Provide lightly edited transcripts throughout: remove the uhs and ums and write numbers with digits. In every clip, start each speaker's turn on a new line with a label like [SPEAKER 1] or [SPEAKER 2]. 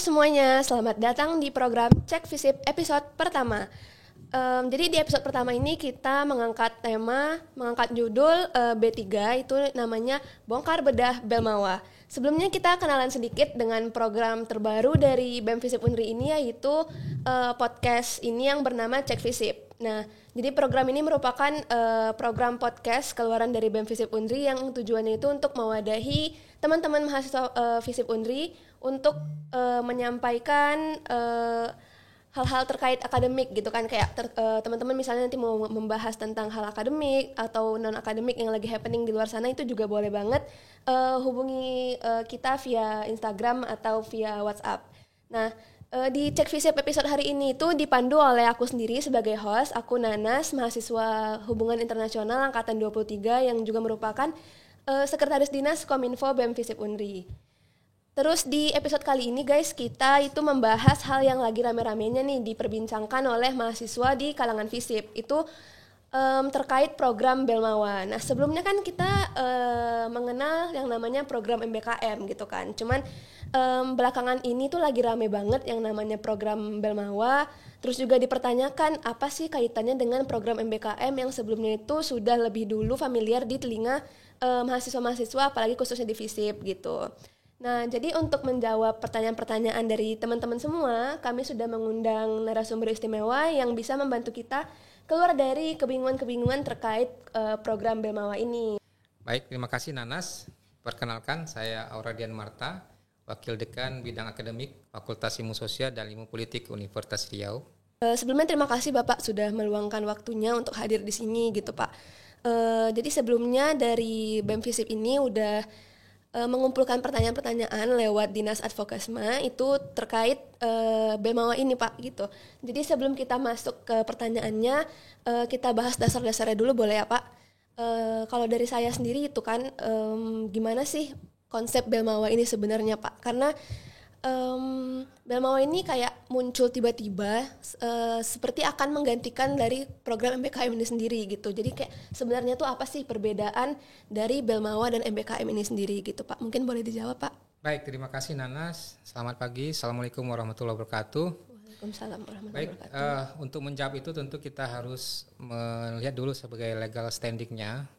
[SPEAKER 1] semuanya, selamat datang di program Cek Visip episode pertama. Jadi di episode pertama ini kita mengangkat judul B3, itu namanya Bongkar Bedah Belmawa. Sebelumnya kita kenalan sedikit dengan program terbaru dari BEM Visip Unri ini, yaitu podcast ini yang bernama Cek Visip. Nah, jadi program ini merupakan program podcast keluaran dari BEM Visip Unri yang tujuannya itu untuk mewadahi teman-teman mahasiswa Visip Unri untuk menyampaikan hal-hal terkait akademik gitu kan, kayak teman-teman misalnya nanti mau membahas tentang hal akademik atau non akademik yang lagi happening di luar sana, itu juga boleh banget hubungi kita via Instagram atau via WhatsApp. Nah, di Cek Visip episode hari ini itu dipandu oleh aku sendiri sebagai host, aku Nanas, mahasiswa Hubungan Internasional angkatan 23 yang juga merupakan Sekretaris Dinas Kominfo BEM Visip Unri. Terus di episode kali ini guys, kita itu membahas hal yang lagi rame-ramenya nih diperbincangkan oleh mahasiswa di kalangan Visip, itu terkait program Belmawa. Nah, sebelumnya kan kita mengenal yang namanya program MBKM gitu kan. Cuman belakangan ini tuh lagi rame banget yang namanya program Belmawa. Terus juga dipertanyakan apa sih kaitannya dengan program MBKM yang sebelumnya itu sudah lebih dulu familiar di telinga mahasiswa-mahasiswa, apalagi khususnya di Visip gitu. Nah, jadi untuk menjawab pertanyaan-pertanyaan dari teman-teman semua, kami sudah mengundang narasumber istimewa yang bisa membantu kita keluar dari kebingungan-kebingungan terkait program Belmawa ini.
[SPEAKER 2] Baik, terima kasih Nanas. Perkenalkan, saya Auradian Marta, Wakil Dekan Bidang Akademik Fakultas Ilmu Sosial dan Ilmu Politik Universitas Riau.
[SPEAKER 1] Sebelumnya terima kasih Bapak sudah meluangkan waktunya untuk hadir di sini gitu Pak. Jadi sebelumnya dari BEM Visip ini udah mengumpulkan pertanyaan-pertanyaan lewat Dinas Advokasma itu terkait Belmawa ini Pak gitu. Jadi sebelum kita masuk ke pertanyaannya, kita bahas dasar-dasarnya dulu boleh ya Pak? Kalau dari saya sendiri itu kan gimana sih konsep Belmawa ini sebenarnya Pak? Karena Belmawa ini kayak muncul tiba-tiba seperti akan menggantikan dari program MBKM ini sendiri gitu. Jadi kayak sebenarnya tuh apa sih perbedaan dari Belmawa dan MBKM ini sendiri gitu Pak? Mungkin boleh dijawab Pak.
[SPEAKER 2] Baik, terima kasih Nanas. Selamat pagi. Assalamualaikum warahmatullahi wabarakatuh.
[SPEAKER 1] Waalaikumsalam warahmatullahi wabarakatuh.
[SPEAKER 2] Baik, untuk menjawab itu tentu kita harus melihat dulu sebagai legal standing-nya.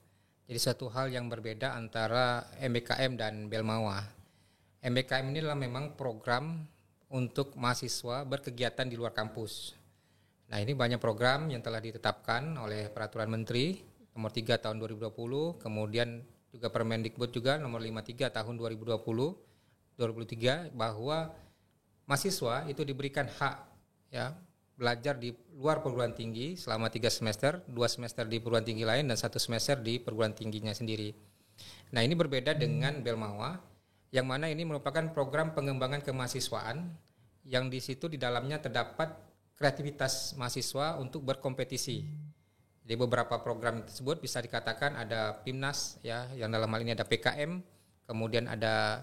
[SPEAKER 2] Jadi suatu hal yang berbeda antara MBKM dan Belmawa. MBKM ini adalah memang program untuk mahasiswa berkegiatan di luar kampus. Nah, ini banyak program yang telah ditetapkan oleh Peraturan Menteri nomor 3 tahun 2020, kemudian juga Permendikbud juga nomor 53 tahun 2023 bahwa mahasiswa itu diberikan hak ya belajar di luar perguruan tinggi selama 3 semester, 2 semester di perguruan tinggi lain dan 1 semester di perguruan tingginya sendiri. Nah, ini berbeda dengan Belmawa, yang mana ini merupakan program pengembangan kemahasiswaan yang di situ di dalamnya terdapat kreativitas mahasiswa untuk berkompetisi. Jadi beberapa program tersebut bisa dikatakan ada PIMNAS ya, yang dalam hal ini ada PKM, kemudian ada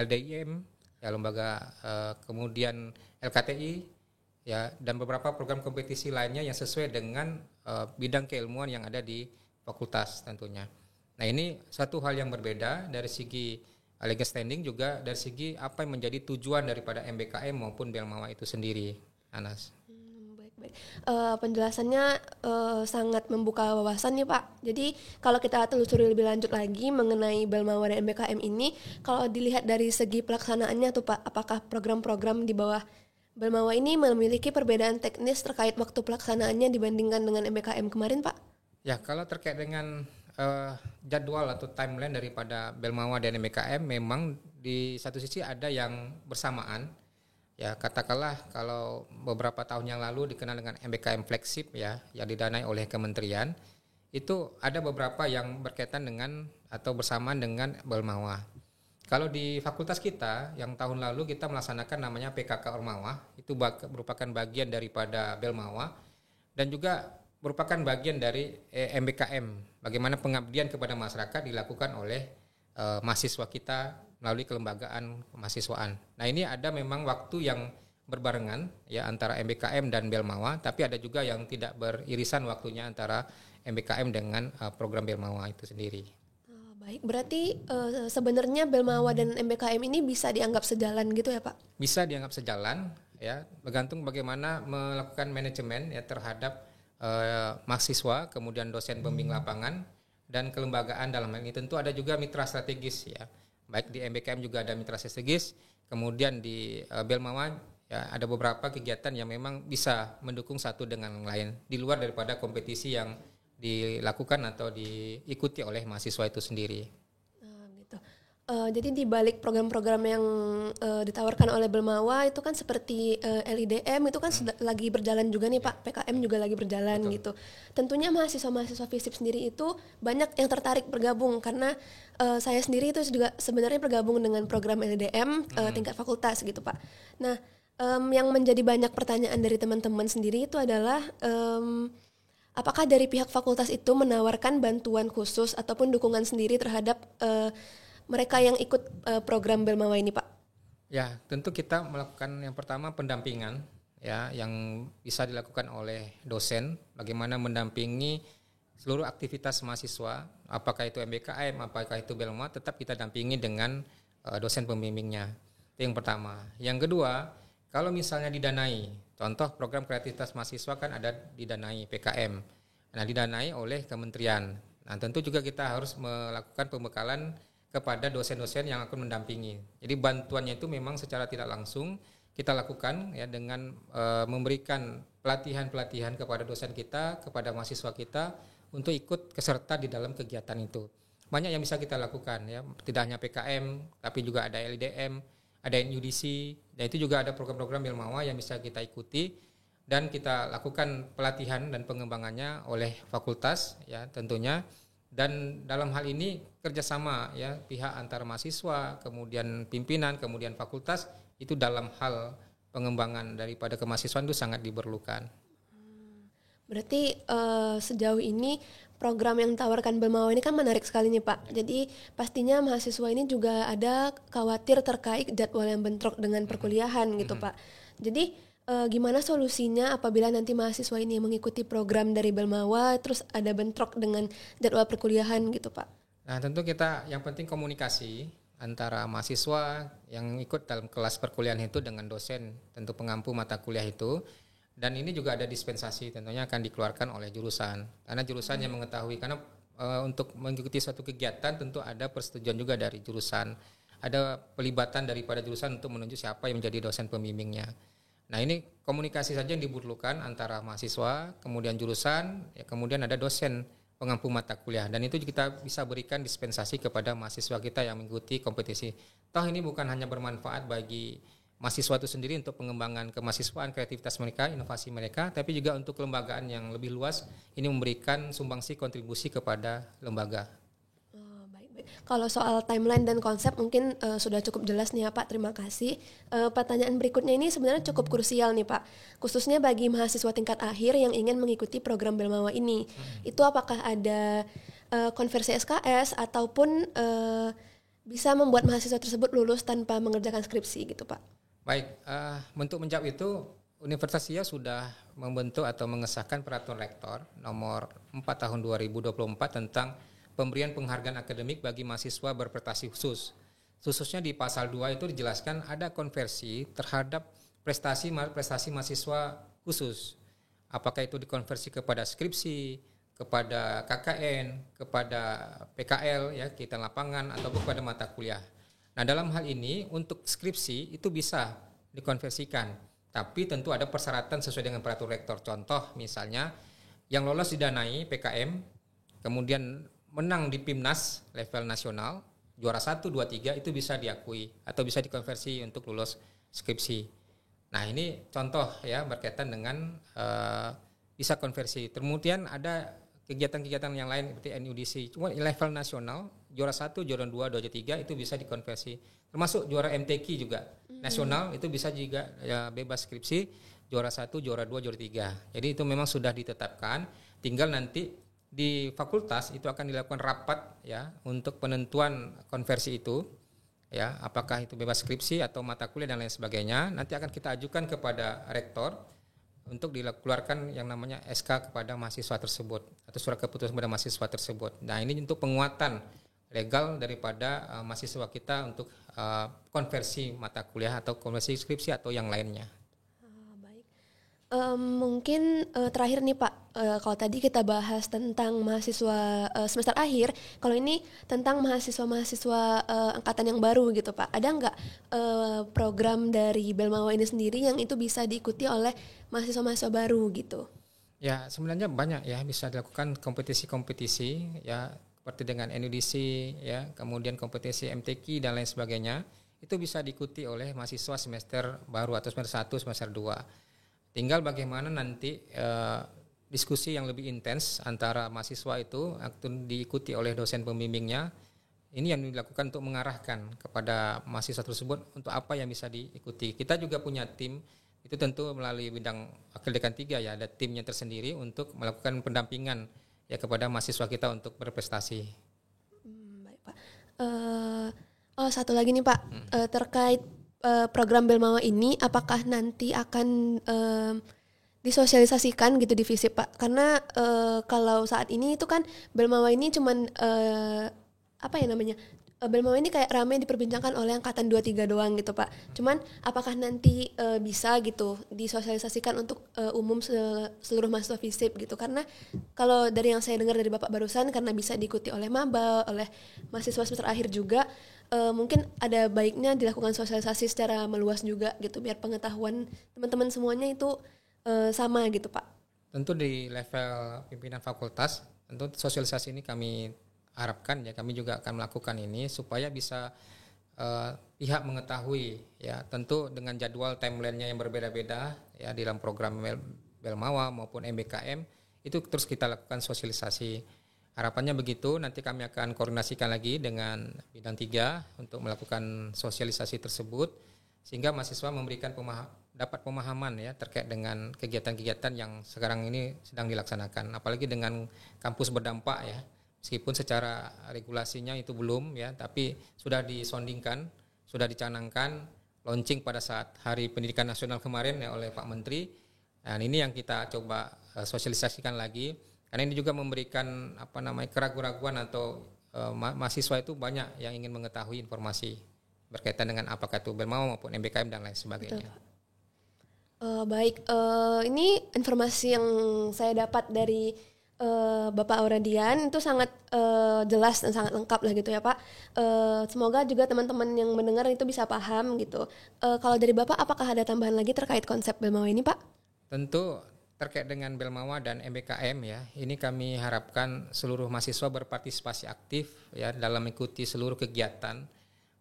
[SPEAKER 2] LDIM ya, lembaga kemudian LKTI ya, dan beberapa program kompetisi lainnya yang sesuai dengan bidang keilmuan yang ada di fakultas tentunya. Nah, ini satu hal yang berbeda dari segi legal standing, juga dari segi apa yang menjadi tujuan daripada MBKM maupun Belmawa itu sendiri, Anas.
[SPEAKER 1] Baik. Penjelasannya sangat membuka wawasan nih Pak. Jadi kalau kita telusuri lebih lanjut lagi mengenai Belmawa dan MBKM ini, kalau dilihat dari segi pelaksanaannya tuh Pak, apakah program-program di bawah Belmawa ini memiliki perbedaan teknis terkait waktu pelaksanaannya dibandingkan dengan MBKM kemarin Pak?
[SPEAKER 2] Ya, kalau terkait dengan jadwal atau timeline daripada Belmawa dan MBKM, memang di satu sisi ada yang bersamaan. Ya, katakanlah kalau beberapa tahun yang lalu dikenal dengan MBKM flagship ya, yang didanai oleh kementerian, itu ada beberapa yang berkaitan dengan atau bersamaan dengan Belmawa. Kalau di fakultas kita yang tahun lalu kita melaksanakan namanya PKK Ormawa, itu merupakan bagian daripada Belmawa dan juga merupakan bagian dari MBKM, bagaimana pengabdian kepada masyarakat dilakukan oleh mahasiswa kita melalui kelembagaan kemahasiswaan. Nah, ini ada memang waktu yang berbarengan ya antara MBKM dan Belmawa, tapi ada juga yang tidak beririsan waktunya antara MBKM dengan program Belmawa itu sendiri.
[SPEAKER 1] Baik, berarti sebenarnya Belmawa dan MBKM ini bisa dianggap sejalan gitu ya Pak?
[SPEAKER 2] Bisa dianggap sejalan, ya, bergantung bagaimana melakukan manajemen ya terhadap mahasiswa, kemudian dosen pembimbing lapangan dan kelembagaan. Dalam hal ini tentu ada juga mitra strategis ya. Baik di MBKM juga ada mitra strategis, kemudian di Belmawa ya ada beberapa kegiatan yang memang bisa mendukung satu dengan yang lain di luar daripada kompetisi yang dilakukan atau diikuti oleh mahasiswa itu sendiri.
[SPEAKER 1] Gitu. Jadi di balik program-program yang ditawarkan oleh Belmawa itu kan seperti LIDM itu kan lagi berjalan juga nih Pak, PKM juga lagi berjalan. Betul. Gitu. Tentunya mahasiswa-mahasiswa FISIP sendiri itu banyak yang tertarik bergabung karena saya sendiri itu juga sebenarnya bergabung dengan program LIDM tingkat fakultas gitu Pak. Nah, yang menjadi banyak pertanyaan dari teman-teman sendiri itu adalah apakah dari pihak fakultas itu menawarkan bantuan khusus ataupun dukungan sendiri terhadap mereka yang ikut program Belmawa ini, Pak?
[SPEAKER 2] Ya, tentu kita melakukan yang pertama pendampingan, ya, yang bisa dilakukan oleh dosen, bagaimana mendampingi seluruh aktivitas mahasiswa, apakah itu MBKM, apakah itu Belmawa, tetap kita dampingi dengan dosen pembimbingnya. Itu yang pertama. Yang kedua, kalau misalnya didanai, contoh program kreativitas mahasiswa kan ada didanai PKM. Nah, didanai oleh kementerian. Nah, tentu juga kita harus melakukan pembekalan kepada dosen-dosen yang akan mendampingi. Jadi bantuannya itu memang secara tidak langsung kita lakukan ya dengan memberikan pelatihan-pelatihan kepada dosen kita, kepada mahasiswa kita untuk ikut keserta di dalam kegiatan itu. Banyak yang bisa kita lakukan ya, tidak hanya PKM, tapi juga ada LIDM, ada NUDC, dan itu juga ada program-program Belmawa yang bisa kita ikuti dan kita lakukan pelatihan dan pengembangannya oleh fakultas ya tentunya. Dan dalam hal ini kerjasama ya pihak antara mahasiswa, kemudian pimpinan, kemudian fakultas itu dalam hal pengembangan daripada kemahasiswaan itu sangat diperlukan.
[SPEAKER 1] Berarti sejauh ini program yang ditawarkan Belmawa ini kan menarik sekali nih Pak. Jadi pastinya mahasiswa ini juga ada khawatir terkait jadwal yang bentrok dengan perkuliahan gitu Pak. Jadi gimana solusinya apabila nanti mahasiswa ini mengikuti program dari Belmawa terus ada bentrok dengan jadwal perkuliahan gitu Pak?
[SPEAKER 2] Nah tentu kita yang penting komunikasi antara mahasiswa yang ikut dalam kelas perkuliahan itu dengan dosen tentu pengampu mata kuliah itu. Dan ini juga ada dispensasi tentunya akan dikeluarkan oleh jurusan karena jurusan yang mengetahui karena untuk mengikuti suatu kegiatan tentu ada persetujuan juga dari jurusan, ada pelibatan daripada jurusan untuk menunjuk siapa yang menjadi dosen pembimbingnya. Nah ini komunikasi saja yang diperlukan antara mahasiswa, kemudian jurusan, ya, kemudian ada dosen pengampu mata kuliah dan itu kita bisa berikan dispensasi kepada mahasiswa kita yang mengikuti kompetisi. Toh ini bukan hanya bermanfaat bagi mahasiswa itu sendiri untuk pengembangan kemahasiswaan, kreativitas mereka, inovasi mereka, tapi juga untuk kelembagaan yang lebih luas ini memberikan sumbangsi kontribusi kepada lembaga.
[SPEAKER 1] Baik. Kalau soal timeline dan konsep mungkin sudah cukup jelas nih ya Pak, terima kasih. Pertanyaan berikutnya ini sebenarnya cukup krusial nih Pak, khususnya bagi mahasiswa tingkat akhir yang ingin mengikuti program Belmawa ini. Itu apakah ada konversi SKS ataupun bisa membuat mahasiswa tersebut lulus tanpa mengerjakan skripsi gitu Pak?
[SPEAKER 2] Baik, untuk menjawab itu Universitas Riau sudah membentuk atau mengesahkan peraturan rektor nomor 4 tahun 2024 tentang pemberian penghargaan akademik bagi mahasiswa berprestasi khusus. Khususnya di pasal 2 itu dijelaskan ada konversi terhadap prestasi mahasiswa khusus. Apakah itu dikonversi kepada skripsi, kepada KKN, kepada PKL ya, kegiatan lapangan atau kepada mata kuliah. Nah, dalam hal ini untuk skripsi itu bisa dikonversikan, tapi tentu ada persyaratan sesuai dengan peraturan rektor. Contoh misalnya yang lolos didanai PKM, kemudian menang di PIMNAS level nasional, juara 1, 2, 3 itu bisa diakui atau bisa dikonversi untuk lulus skripsi. Nah, ini contoh ya berkaitan dengan bisa konversi. Kemudian ada kegiatan-kegiatan yang lain seperti NUDC, cuma level nasional, juara 1, juara 2, juara 3 itu bisa dikonversi. Termasuk juara MTQ juga. Nasional itu bisa juga ya, bebas skripsi, juara 1, juara 2, juara 3. Jadi itu memang sudah ditetapkan, tinggal nanti di fakultas itu akan dilakukan rapat ya untuk penentuan konversi itu. Ya, apakah itu bebas skripsi atau mata kuliah dan lain sebagainya. Nanti akan kita ajukan kepada rektor untuk dikeluarkan yang namanya SK kepada mahasiswa tersebut atau surat keputusan kepada mahasiswa tersebut. Nah, ini untuk penguatan legal daripada mahasiswa kita untuk konversi mata kuliah atau konversi skripsi atau yang lainnya.
[SPEAKER 1] Baik. Mungkin terakhir nih Pak, kalau tadi kita bahas tentang mahasiswa semester akhir, kalau ini tentang mahasiswa-mahasiswa angkatan yang baru gitu Pak. Ada nggak program dari Belmawa ini sendiri yang itu bisa diikuti oleh mahasiswa-mahasiswa baru gitu?
[SPEAKER 2] Ya, sebenarnya banyak ya, bisa dilakukan kompetisi-kompetisi ya, seperti dengan NUDC ya, kemudian kompetisi MTQ dan lain sebagainya. Itu bisa diikuti oleh mahasiswa semester baru atau semester 1, semester 2. Tinggal bagaimana nanti diskusi yang lebih intens antara mahasiswa itu akan diikuti oleh dosen pembimbingnya. Ini yang dilakukan untuk mengarahkan kepada mahasiswa tersebut untuk apa yang bisa diikuti. Kita juga punya tim, itu tentu melalui bidang wakil dekan 3 ya, ada timnya tersendiri untuk melakukan pendampingan ya kepada mahasiswa kita untuk berprestasi.
[SPEAKER 1] Baik Pak. Satu lagi nih Pak, terkait program Belmawa ini, apakah nanti akan disosialisasikan gitu di FISIP Pak? Karena kalau saat ini itu kan Belmawa ini cuman Belmawa ini kayak ramai diperbincangkan oleh angkatan 2-3 doang gitu Pak. Cuman apakah nanti bisa gitu disosialisasikan untuk umum seluruh mahasiswa FISIP gitu? Karena kalau dari yang saya dengar dari Bapak barusan, karena bisa diikuti oleh maba, oleh mahasiswa semester akhir juga, mungkin ada baiknya dilakukan sosialisasi secara meluas juga gitu, biar pengetahuan teman-teman semuanya itu sama gitu Pak.
[SPEAKER 2] Tentu di level pimpinan fakultas, tentu sosialisasi ini kami harapkan ya, kami juga akan melakukan ini supaya bisa pihak mengetahui ya, tentu dengan jadwal timeline-nya yang berbeda-beda ya, di dalam program Belmawa maupun MBKM itu terus kita lakukan sosialisasi. Harapannya begitu, nanti kami akan koordinasikan lagi dengan bidang 3 untuk melakukan sosialisasi tersebut sehingga mahasiswa memberikan dapat pemahaman ya terkait dengan kegiatan-kegiatan yang sekarang ini sedang dilaksanakan, apalagi dengan kampus berdampak ya. Meskipun secara regulasinya itu belum ya, tapi sudah disondingkan, sudah dicanangkan, launching pada saat Hari Pendidikan Nasional kemarin ya oleh Pak Menteri. Dan ini yang kita coba sosialisasikan lagi, karena ini juga memberikan keraguan-keraguan atau mahasiswa itu banyak yang ingin mengetahui informasi berkaitan dengan apakah itu Belmawa maupun MBKM dan lain sebagainya.
[SPEAKER 1] Baik, ini informasi yang saya dapat dari Bapak Auradian itu sangat jelas dan sangat lengkap lah gitu ya Pak. Semoga juga teman-teman yang mendengar itu bisa paham gitu. Kalau dari Bapak, apakah ada tambahan lagi terkait konsep Belmawa ini Pak?
[SPEAKER 2] Tentu terkait dengan Belmawa dan MBKM ya, ini kami harapkan seluruh mahasiswa berpartisipasi aktif ya dalam mengikuti seluruh kegiatan,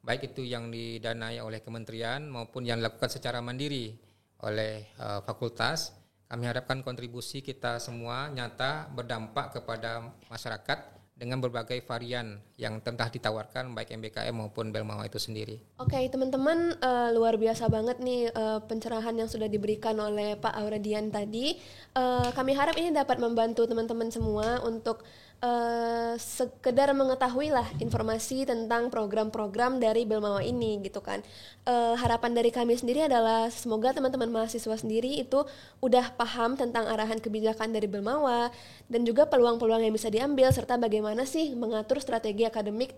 [SPEAKER 2] baik itu yang didanai oleh kementerian maupun yang dilakukan secara mandiri oleh fakultas. Kami harapkan kontribusi kita semua nyata berdampak kepada masyarakat dengan berbagai varian yang telah ditawarkan baik MBKM maupun Belmawa itu sendiri.
[SPEAKER 1] Oke, teman-teman, luar biasa banget nih pencerahan yang sudah diberikan oleh Pak Auradian tadi. Kami harap ini dapat membantu teman-teman semua untuk sekedar mengetahui lah informasi tentang program-program dari Belmawa ini gitu kan. Harapan dari kami sendiri adalah semoga teman-teman mahasiswa sendiri itu udah paham tentang arahan kebijakan dari Belmawa dan juga peluang-peluang yang bisa diambil serta bagaimana sih mengatur strategi akademik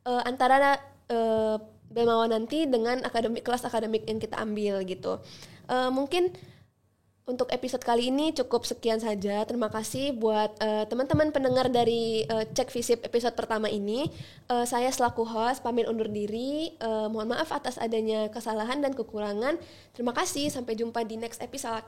[SPEAKER 1] antara Belmawa nanti dengan kelas akademik yang kita ambil gitu. Mungkin untuk episode kali ini cukup sekian saja. Terima kasih buat teman-teman pendengar dari Cek FISIP episode pertama ini. Saya selaku host pamit undur diri. Mohon maaf atas adanya kesalahan dan kekurangan. Terima kasih, sampai jumpa di next episode.